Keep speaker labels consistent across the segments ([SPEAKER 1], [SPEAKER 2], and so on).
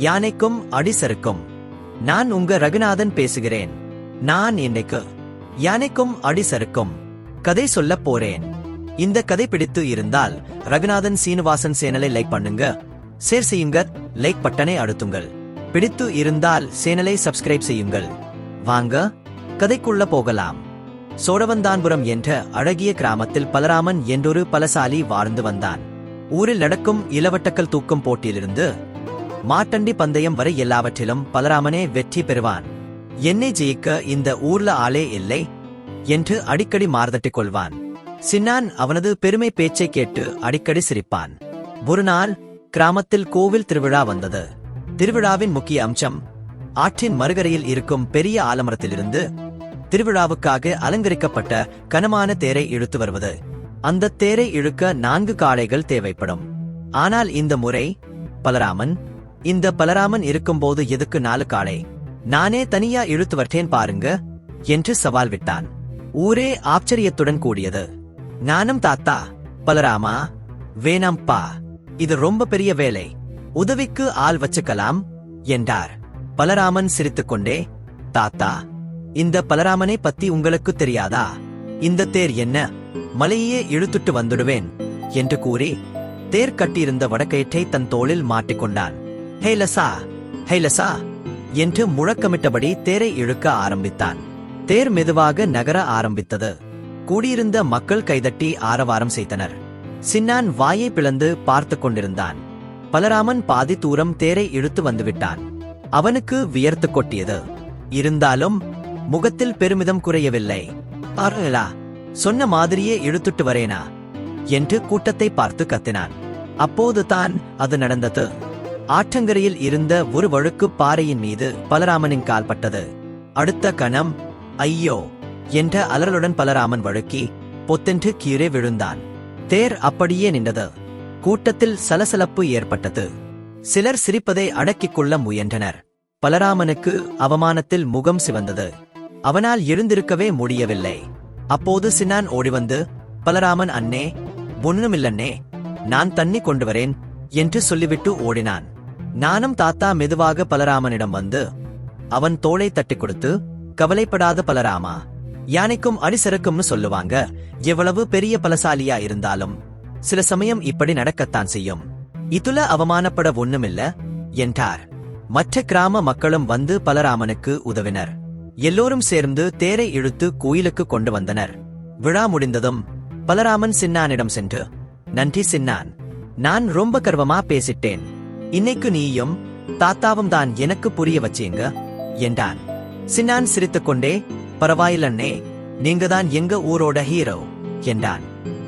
[SPEAKER 1] யானைக்கும் அடிசருக்கும். நான் உங்க ரகுநாதன் பேசுகிறேன். நான் இன்னைக்கு யானைக்கும் அடிசருக்கும் கதை சொல்லப் போறேன். இந்த கதை பிடித்து இருந்தால் ரகுநாதன் சீனிவாசன் சேனலை லைக் பண்ணுங்க, ஷேர் செய்யுங்க, லைக் பட்டனை அழுத்துங்கள். பிடித்து இருந்தால் சேனலை சப்ஸ்கிரைப் செய்யுங்கள். வாங்க கதைக்குள்ள போகலாம். சோழவந்தான்புரம் என்ற அழகிய கிராமத்தில் பலராமன் என்றொரு பலசாலி வாழ்ந்து வந்தான். ஊரில் நடக்கும் இளவட்டக்கல் தூக்கும் போட்டியிலிருந்து மாட்டண்டி பந்தயம் வரை எல்லாவற்றிலும் பலராமனே வெற்றி பெறுவான். என்னை ஜெயிக்க இந்த ஊர்ல ஆளே இல்லை என்று அடிக்கடி மார்தட்டிக் கொள்வான். சின்னான் அவனது பெருமை பேச்சை கேட்டு அடிக்கடி சிரிப்பான். ஒரு நாள் கிராமத்தில் கோவில் திருவிழா வந்தது. திருவிழாவின் முக்கிய அம்சம் ஆற்றின் மறுகரையில் இருக்கும் பெரிய ஆலமரத்திலிருந்து திருவிழாவுக்காக அலங்கரிக்கப்பட்ட கனமான தேரை இழுத்து வருவது. அந்த தேரை இழுக்க 4 காளைகள் தேவைப்படும். ஆனால் இந்த முறை பலராமன் இருக்கும்போது எதுக்கு 4 காளை? நானே தனியா இழுத்து வரட்டேன் பாருங்க என்று சவால் விட்டான். ஊரே ஆச்சரியத்துடன் கூடியது. ஞானம் தாத்தா, பலராமா, வேணாம்பா, இது ரொம்ப பெரிய வேலை, உதவிக்கு ஆள் வச்சுக்கலாம் என்றார். பலராமன் சிரித்துக்கொண்டே, தாத்தா, இந்த பலராமனை பத்தி உங்களுக்கு தெரியாதா? இந்த தேர் என்ன, மலையே இழுத்துட்டு வந்துடுவேன் என்று கூறி தேர் கட்டியிருந்த வடக்கயிற்றை தன் தோளில் மாட்டிக்கொண்டான். ஹேலசா, ஹேலசா என்று முழக்கமிட்டபடி தேரை இழுக்க ஆரம்பித்தான். தேர் மெதுவாக நகர ஆரம்பித்தது. கூடியிருந்த மக்கள் கைதட்டி ஆரவாரம் செய்தனர். சின்னான் வாயை பிளந்து பார்த்து கொண்டிருந்தான். பலராமன் பாதி தூரம் தேரை இழுத்து வந்துவிட்டான். அவனுக்கு வியர்த்து கொட்டியது. இருந்தாலும் முகத்தில் பெருமிதம் குறையவில்லை. அருளா, சொன்ன மாதிரியே இழுத்துட்டு வரேனா என்று கூட்டத்தை பார்த்து கத்தினான். அப்போது தான் அது நடந்தது. ஆற்றங்கரையில் இருந்த ஒரு வழுக்கு பாறையின் மீது பலராமனின் கால் பட்டது. அடுத்த கணம் ஐயோ என்ற அலறலுடன் பலராமன் வழுக்கி பொத்தென்று கீழே விழுந்தான். தேர் அப்படியே நின்றது. கூட்டத்தில் சலசலப்பு ஏற்பட்டது. சிலர் சிரிப்பதை அடக்கிக் கொள்ள முயன்றனர். பலராமனுக்கு அவமானத்தில் முகம் சிவந்தது. அவனால் எழுந்திருக்கவே முடியவில்லை. அப்போது சின்னான் ஓடிவந்து, பலராமன் அண்ணே, ஒண்ணுமில்லண்ணே, நான் தண்ணி கொண்டு வரேன் என்று சொல்லிவிட்டு ஓடினான். நானும் தாத்தா மெதுவாக பலராமனிடம் வந்து அவன் தோளை தட்டி கொடுத்து, கவலைப்படாத பலராமா, யானைக்கும் அடிசருக்கும்னு சொல்லுவாங்க. எவ்வளவு பெரிய பலசாலியா இருந்தாலும் சில சமயம் இப்படி நடக்கத்தான் செய்யும். இதுல அவமானப்பட ஒண்ணுமில்ல என்றார். மற்ற கிராம மக்களும் வந்து பலராமனுக்கு உதவினர். எல்லோரும் சேர்ந்து தேரை இழுத்து கோயிலுக்கு கொண்டு வந்தனர். விழா முடிந்ததும் பலராமன் சின்னானிடம் சென்று, நன்றி சின்னான், நான் ரொம்ப கர்வமா பேசிட்டேன். இன்னைக்கு நீயும் தாத்தாவும் தான் எனக்கு புரிய வச்சீங்க என்றான். சின்னான் சிரித்துக்கொண்டே, பரவாயில்லண்ணே, நீங்க தான் எங்க ஊரோட ஹீரோ என்றான்.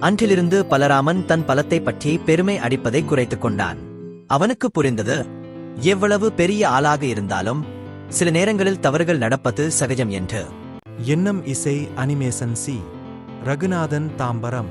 [SPEAKER 1] அன்றிலிருந்து பலராமன் தன் பலத்தை பற்றி பெருமை அடிப்பதை குறைத்துக் கொண்டான். அவனுக்கு புரிந்தது, எவ்வளவு பெரிய ஆளாக இருந்தாலும் சில நேரங்களில் தவறுகள் நடப்பது சகஜம் என்று.
[SPEAKER 2] எண்ணம் இசை அனிமேஷன் சி. ரகுநாதன் தாம்பரம்.